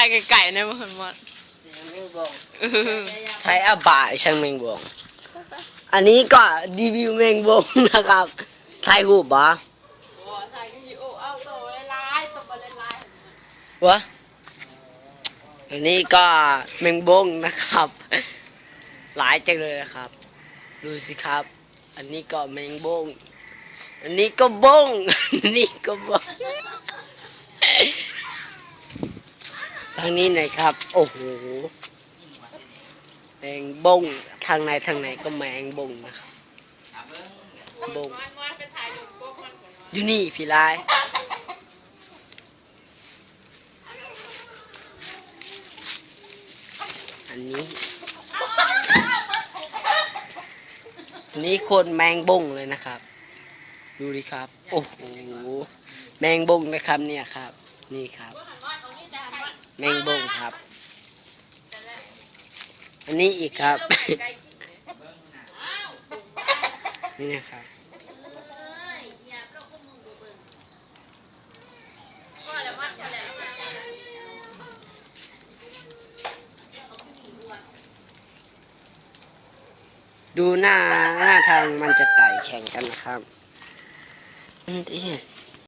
ายไก่ๆนะมันมดไทยอาบ่ายช่างแมงบงอันนี้ก็รีวิวแมงบงนะครับไทยหูบ่วะอันนี้ก็แมงบงนะครับหลายจังเลยครับดูสิครับ อันนี้ก็แมงบงอันนี้ก็บงอันนี้ก็บงทางนี้หน่อยครับโอ้โหแมงบงทางไหนก็แมงบงนะครับบงอยู่นี่พี่ลายอันนี้โคนแมงบงเลยนะครับดูดิครับโอ้โหแมงบงนะครับเนี่ยครับนี่ครับแมงบงครับ อันนี้อีกครับ นี่นะครับดูหน้าทางมันจะไต่แข่งกันนะครับนี่